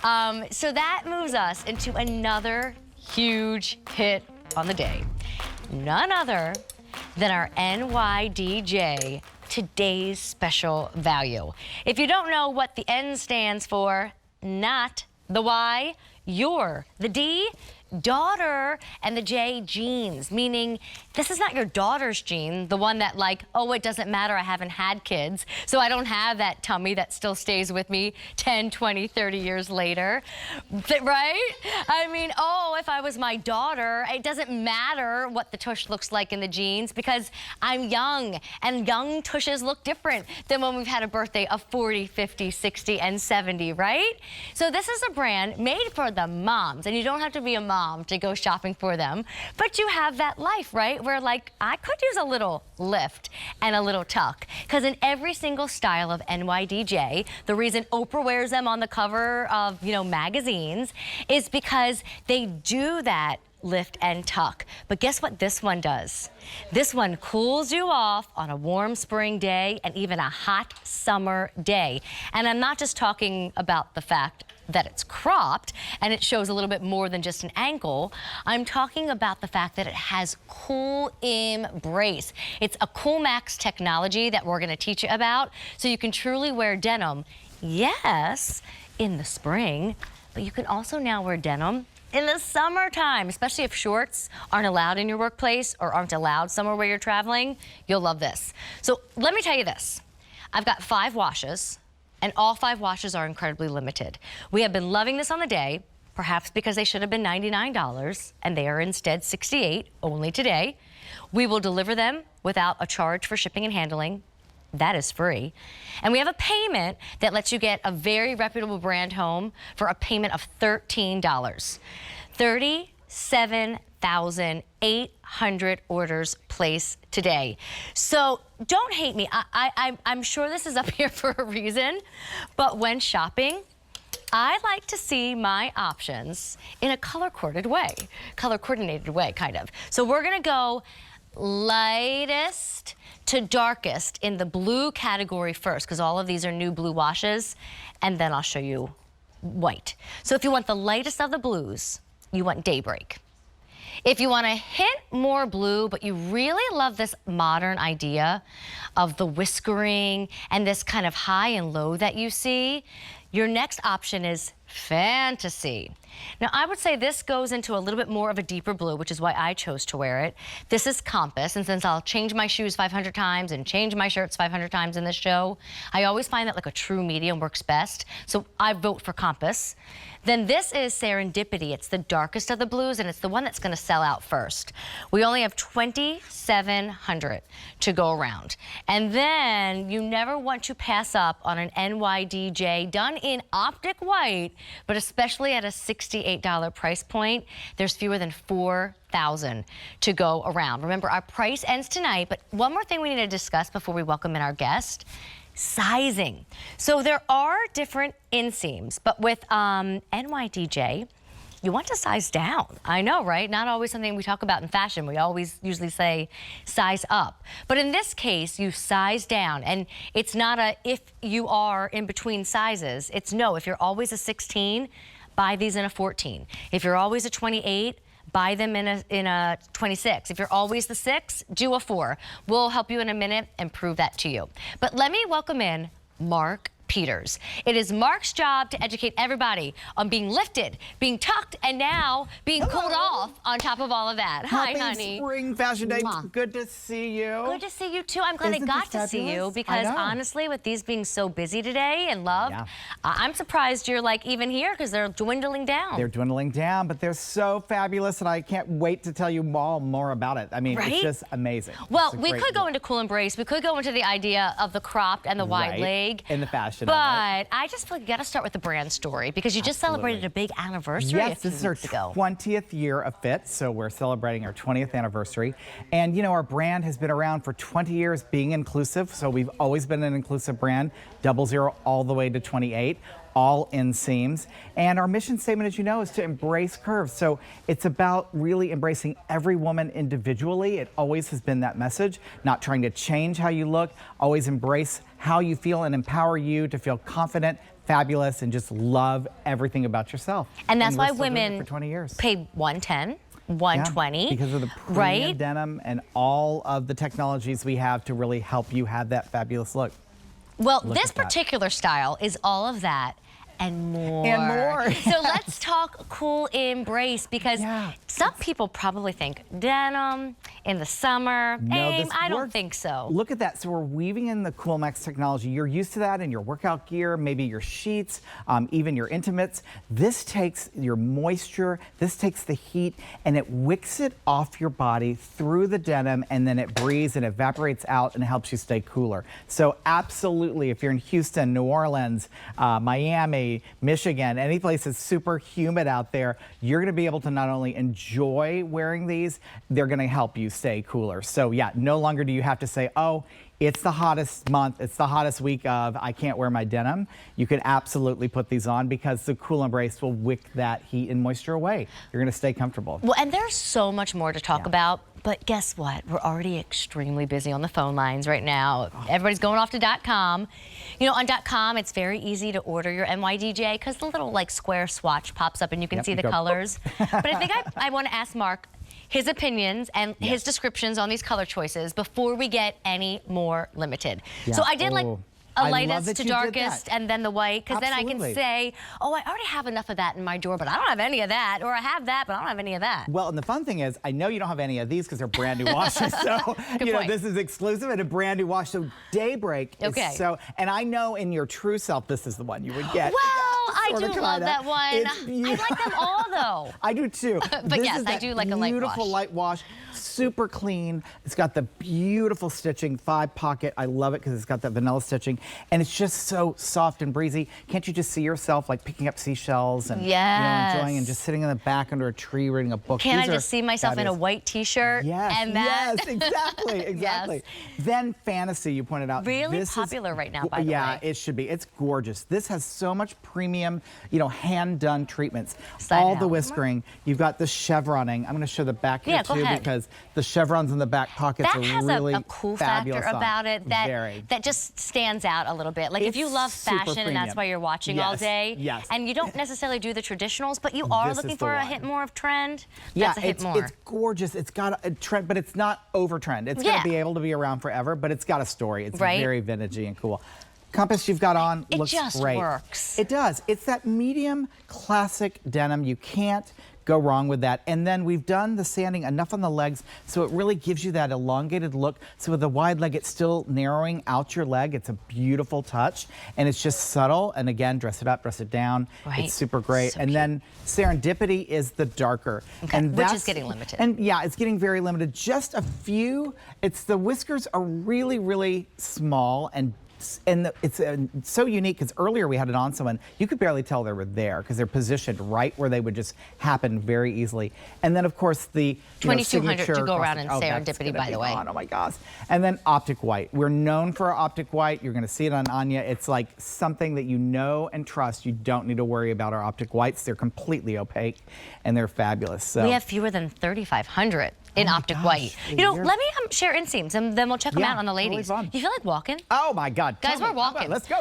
So that moves us into another huge hit on the day. None other than our NYDJ Today's Special Value. If you don't know what the N stands for, not the Y, you're the D, daughter, and the J, jeans, meaning this is not your daughter's gene, the one that like, oh, it doesn't matter, I haven't had kids, so I don't have that tummy that still stays with me 10, 20, 30 years later, right? I mean, oh, if I was my daughter, it doesn't matter what the tush looks like in the jeans because I'm young, and young tushes look different than when we've had a birthday of 40, 50, 60, and 70, right? So this is a brand made for the moms, and you don't have to be a mom to go shopping for them, but you have that life, right? Where like, I could use a little lift and a little tuck, because in every single style of NYDJ, the reason Oprah wears them on the cover of, you know, magazines is because they do that lift and tuck. But guess what this one does? This one cools you off on a warm spring day and even a hot summer day. And I'm not just talking about the fact that it's cropped and it shows a little bit more than just an ankle. I'm talking about the fact that it has Cool Embrace. It's a Cool Max technology that we're going to teach you about, so you can truly wear denim, yes, in the spring, but you can also now wear denim in the summertime, especially if shorts aren't allowed in your workplace or aren't allowed somewhere where you're traveling. You'll love this. So let me tell you this. I've got 5 washes, and all 5 washes are incredibly limited. We have been loving this on the day, perhaps because they should have been $99, and they are instead $68 only today. We will deliver them without a charge for shipping and handling. That is free. And we have a payment that lets you get a very reputable brand home for a payment of $13. 37,800 orders placed today. So don't hate me. I'm sure this is up here for a reason, but when shopping, I like to see my options in a color-coordinated way, kind of. So we're gonna go lightest to darkest in the blue category first, because all of these are new blue washes, and then I'll show you white. So if you want the lightest of the blues, you want Daybreak. If you want a hint more blue, but you really love this modern idea of the whiskering and this kind of high and low that you see, your next option is Fantasy. Now, I would say this goes into a little bit more of a deeper blue, which is why I chose to wear it. This is Compass, and since I'll change my shoes 500 times and change my shirts 500 times in this show, I always find that like a true medium works best, so I vote for Compass. Then this is Serendipity. It's the darkest of the blues, and it's the one that's going to sell out first. We only have 2,700 to go around. And then you never want to pass up on an NYDJ done in optic white, but especially at a $68 price point. There's fewer than 4,000 to go around. Remember, our price ends tonight, but one more thing we need to discuss before we welcome in our guest. Sizing. So there are different inseams, but with NYDJ, you want to size down. I know, right? Not always something we talk about in fashion. We always usually say size up. But in this case, you size down, and it's not a if you are in between sizes. It's no, if you're always a 16, buy these in a 14. If you're always a 28, buy them in a 26. If you're always the 6, do a 4. We'll help you in a minute and prove that to you. But let me welcome in Mark Peters. It is Mark's job to educate everybody on being lifted, being tucked, and now being cooled off on top of all of that. Hi, honey. Spring Fashion Day. Good to see you. Good to see you, too. I'm glad I got to see you because, honestly, with these being so busy today and loved, I'm surprised you're, like, even here because they're dwindling down. They're dwindling down, but they're so fabulous, and I can't wait to tell you all more about it. I mean, it's just amazing. Well, we could go into Cool Embrace. We could go into the idea of the cropped and the wide leg. In the fashion. But I just feel like you got to start with the brand story because you just celebrated a big anniversary a few weeks ago. Yes, this is our 20th year of Fit, so we're celebrating our 20th anniversary. And, you know, our brand has been around for 20 years being inclusive, so we've always been an inclusive brand, 00 all the way to 28. All inseams. And our mission statement, as you know, is to embrace curves. So it's about really embracing every woman individually. It always has been that message, not trying to change how you look, always embrace how you feel and empower you to feel confident, fabulous and just love everything about yourself. And that's we're why still doing it women for 20 years. pay $110, $120. Yeah, because of the premium right? denim and all of the technologies we have to really help you have that fabulous look. Well, Look this at that. particular style is all of that and more. And more. So let's talk cool embrace, because some people probably think denim in the summer. No, Aim, this I don't works. think so. Look at that. So we're weaving in the Cool Max technology. You're used to that in your workout gear, maybe your sheets, even your intimates. This takes your moisture, this takes the heat, and it wicks it off your body through the denim, and then it breathes and evaporates out and helps you stay cooler. So absolutely, if you're in Houston, New Orleans, Miami, Michigan, any place that's super humid out there, you're going to be able to not only enjoy wearing these, they're going to help you stay cooler. So yeah, no longer do you have to say, oh, it's the hottest month, it's the hottest week of, I can't wear my denim. You can absolutely put these on because the Cool Embrace will wick that heat and moisture away. You're going to stay comfortable. Well, and there's so much more to talk about, but guess what? We're already extremely busy on the phone lines right now. Everybody's going off to .com. You know, on .com, it's very easy to order your NYDJ because the little like square swatch pops up and you can see the colors. But I think I want to ask Mark his opinions and his descriptions on these color choices before we get any more limited. So I did like a lightest to darkest and then the white, because then I can say, oh, I already have enough of that in my drawer, but I don't have any of that, or I have that, but I don't have any of that. Well, and the fun thing is, I know you don't have any of these because they're brand new washes, so you know, this is exclusive and a brand new wash. So Daybreak is so, and I know in your true self, this is the one you would get. Well, I do love that one. I like them all, though. I do too. But yes, I do like a light wash. Beautiful light wash, super clean. It's got the beautiful stitching, 5-pocket. I love it because it's got that vanilla stitching, and it's just so soft and breezy. Can't you just see yourself like picking up seashells and you know, enjoying and just sitting in the back under a tree reading a book? Can't I just see myself in a white T-shirt? Yes, and that? yes, exactly, exactly. Then Fantasy, you pointed out. Really popular right now, by the way. Yeah, it should be. It's gorgeous. This has so much premium, you know, hand-done treatments. All the whiskering. You've got the chevroning. I'm going to show the back here too, because the chevrons in the back pockets are really a cool factor about it that just stands out a little bit. Like if you love fashion and that's why you're watching all day, and you don't necessarily do the traditionals, but you are looking for a hit more of trend, that's a hit more. It's gorgeous. It's got a trend, but it's not over trend. It's going to be able to be around forever, but it's got a story. It's very vintagey and cool. Compass you've got on looks great. It just works. It does. It's that medium classic denim. You can't go wrong with that. And then we've done the sanding enough on the legs so it really gives you that elongated look. So with the wide leg, it's still narrowing out your leg. It's a beautiful touch, and it's just subtle. And again, dress it up, dress it down. It's super great. And then Serendipity is the darker, and which is getting limited. And yeah, it's getting very limited. Just a few. It's the whiskers are really, really small and it's so unique because earlier we had it on someone, you could barely tell they were there because they're positioned right where they would just happen very easily. And then of course the 2200 to go around in Serendipity, by the way. Oh my gosh. And then Optic White. We're known for our Optic White. You're going to see it on Anya. It's like something that you know and trust. You don't need to worry about our Optic Whites. They're completely opaque and they're fabulous. So we have fewer than 3,500 in Optic White. You know, let me share inseams and then we'll check them out on the ladies. Totally you feel like walking? Oh my God. Guys, we're walking. Let's go.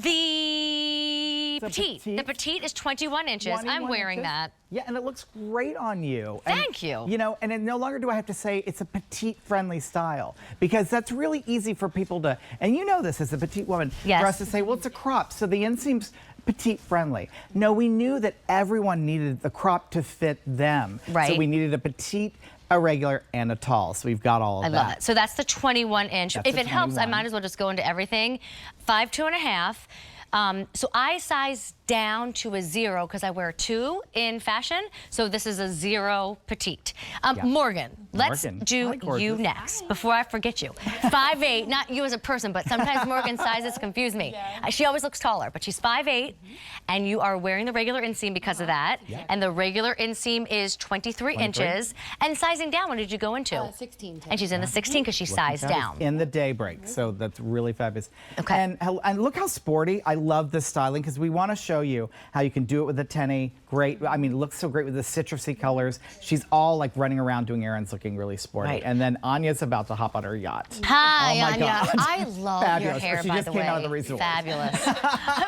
The petite is 21 inches. I'm wearing that. Yeah, and it looks great on you. Thank you. You know, and then no longer do I have to say it's a petite friendly style, because that's really easy for people to, and you know this as a petite woman, for us to say, well, it's a crop, so the inseam's petite friendly. No, we knew that everyone needed the crop to fit them. Right. So we needed a petite, a regular, and a tall. So we've got all of that. I love it. So that's the 21 inch. If it helps, I might as well just go into everything. 5'2 1/2. So I size down to a 0 because I wear 2 in fashion. So this is a 0 petite. Morgan, let's do you next before I forget you. 5'8", not you as a person, but sometimes Morgan's sizes confuse me. She always looks taller, but she's 5'8", and you are wearing the regular inseam because of that. And the regular inseam is 23 inches. And sizing down, what did you go into? 16. And she's in the 16 because she sized down. In the Daybreak, so that's really fabulous. And look how sporty. I love this styling because we want to show show you how you can do it with a tenny. Great. I mean, it looks so great with the citrusy colors. She's all like running around doing errands looking really sporty. Right. And then Anya's about to hop on her yacht. Hi, oh my Anya. God. I love Fabulous. your hair, She by just the came way. out of the resort. Fabulous.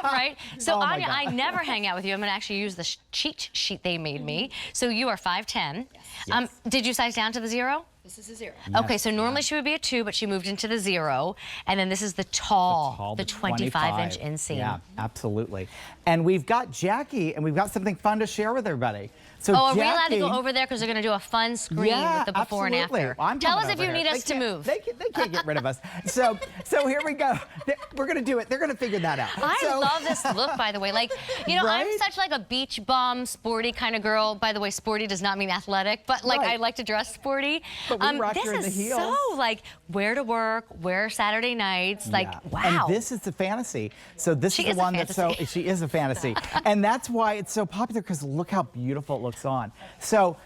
Right? So, Oh my Anya, God. I never hang out with you. I'm going to actually use the cheat sheet they made me. So you are 5'10". Yes. Did you size down to the 0? This is a 0. Okay, so normally she would be a 2, but she moved into the 0. And then this is the tall, the 25-inch inseam. Yeah, absolutely. And we've got Jackie, and we've got something fun to share with everybody. So Oh, are Jackie, we allowed to go over there? Because they're going to do a fun screen yeah, with the before absolutely. and after. I'm Tell us coming if you over need here. us to move. They can't get rid of us. So here we go. We're going to do it. They're going to figure that out. I love this look, by the way. Like, you know, I'm Right? such like a beach bum, sporty kind of girl. By the way, sporty does not mean athletic, but like Right. I like to dress sporty. But we rock this her in the is heels. so like wear to work, wear Saturday nights. Like, Yeah. wow. And this is the fantasy. So this She is is the a one that's so, fantasy. she is a fantasy. And that's why it's so popular, because look how beautiful it looks on. So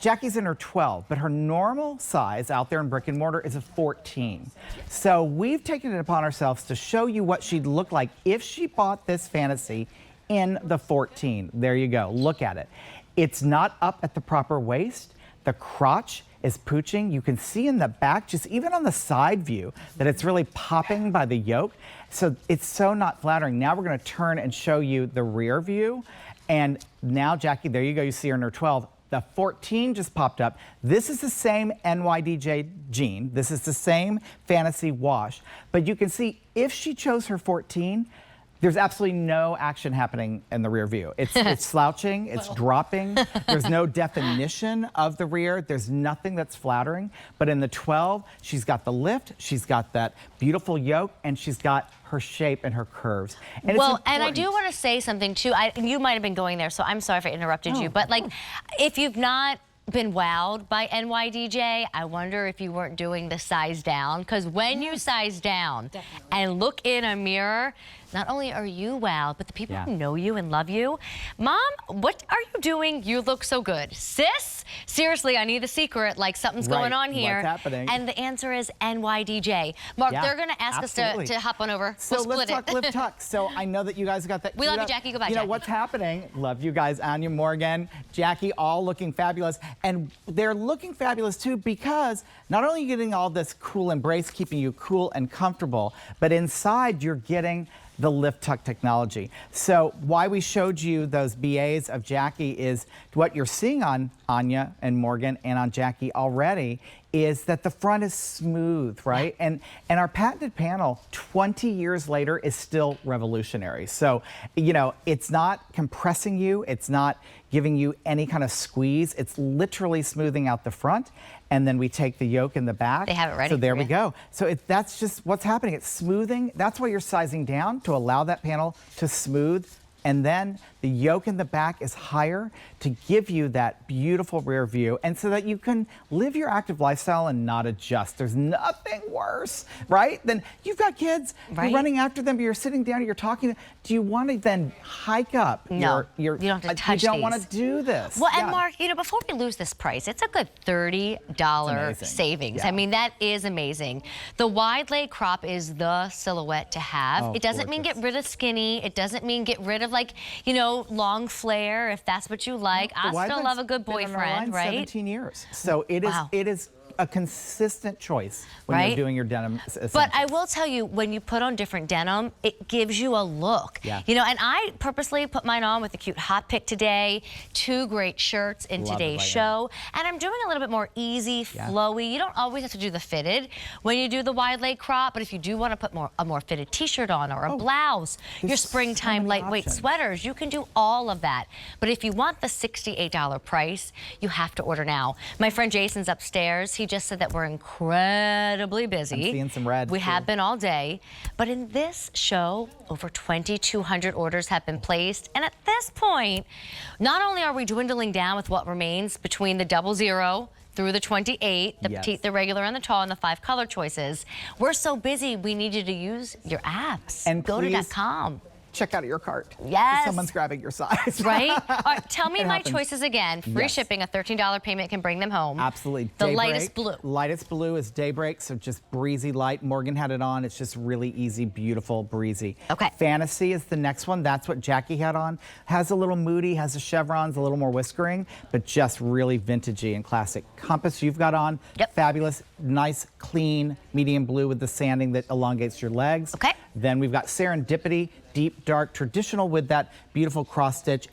Jackie's in her 12, but her normal size out there in brick and mortar is a 14. So we've taken it upon ourselves to show you what she'd look like if she bought this fantasy in the 14. There you go, look at it. It's not up at the proper waist. The crotch is pooching. You can see in the back, just even on the side view, that it's really popping by the yoke. So it's so not flattering. Now we're gonna turn and show you the rear view. And now, Jackie, there you go, you see her in her 12. The 14 just popped up. This is the same NYDJ jean. This is the same fantasy wash. But you can see if she chose her 14, there's absolutely no action happening in the rear view. It's slouching, it's dropping. There's no definition of the rear. There's nothing that's flattering. But in the 12, she's got the lift, she's got that beautiful yoke, and she's got her shape and her curves. And Well, it's and I do important. want to say something too. You might have been going there, so I'm sorry if I interrupted you. But like, if you've not been wowed by NYDJ, I wonder if you weren't doing the size down. Because when you size down and look in a mirror, not only are you wowed, but the people who know you and love you. Mom, what are you doing? You look so good. Sis, seriously, I need the secret. Like something's going on here. What's happening? And the answer is NYDJ. Mark, Yeah, they're going to ask absolutely. us to hop on over. So We'll let's split talk it. lift tuck. So I know that you guys got that. We love you, Jackie. Goodbye, You know Jackie. what's happening? Love you guys, Anya, Morgan, Jackie, all looking fabulous. And they're looking fabulous too, because not only are you getting all this cool embrace, keeping you cool and comfortable, but inside you're getting the lift tuck technology. So why we showed you those BAs of Jackie is what you're seeing on Anya and Morgan and on Jackie already is that the front is smooth, right? And our patented panel 20 years later is still revolutionary. So, you know, it's not compressing you, it's not giving you any kind of squeeze, it's literally smoothing out the front, and then we take the yoke in the back. They have it ready So there for we you. go. So that's just what's happening. It's smoothing. That's why you're sizing down, to allow that panel to smooth. And then the yoke in the back is higher to give you that beautiful rear view, and so that you can live your active lifestyle and not adjust. There's nothing worse, right? Than you've got kids, Right. you're running after them, you're sitting down, you're talking. Do you want to then hike up? No, your, you don't have to touch You don't want these. to do this. Well, and Yeah. Mark, you know, before we lose this price, it's a good $30 amazing. savings. Yeah. I mean, that is amazing. The wide leg crop is the silhouette to have. Oh, It doesn't mean get gorgeous. rid of skinny. It doesn't mean get rid of, like, you know, long flare, if that's what you like. The I wide still leg's love a good been on our boyfriend, line right? 17 years. So it is. Wow. It is a consistent choice when Right? you're doing your denim. But I will tell you, when you put on different denim, it gives you a look. Yeah. You know, and I purposely put mine on with a cute hot pick today, 2 great shirts in Love it, today's Diane. show, and I'm doing a little bit more easy, Yeah. flowy. You don't always have to do the fitted when you do the wide leg crop, but if you do want to put a more fitted t-shirt on or a blouse, your there's so springtime many lightweight options. sweaters, you can do all of that. But if you want the $68 price, you have to order now. My friend Jason's upstairs. He just said that we're incredibly busy. I'm seeing some red, We too. have been all day. But in this show, over 2,200 orders have been placed. And at this point, not only are we dwindling down with what remains between the 00 through the 28, the Yes. petite, the regular, and the tall, and the 5 color choices, we're so busy, we need you to use your apps. And Go please- to .com. check out of your cart. Yes. Someone's grabbing your size. Right? All right, tell me It my happens. choices again. Free Yes. shipping, a $13 payment can bring them home. Absolutely. The Daybreak. lightest blue. Lightest blue is Daybreak, so just breezy light. Morgan had it on. It's just really easy, beautiful, breezy. Okay. Fantasy is the next one. That's what Jackie had on. Has a little moody, has the chevrons, a little more whiskering, but just really vintagey and classic. Compass you've got on. Yep. Fabulous, nice, clean, medium blue with the sanding that elongates your legs. Okay. Then we've got Serendipity, deep, dark, traditional with that beautiful cross stitch. And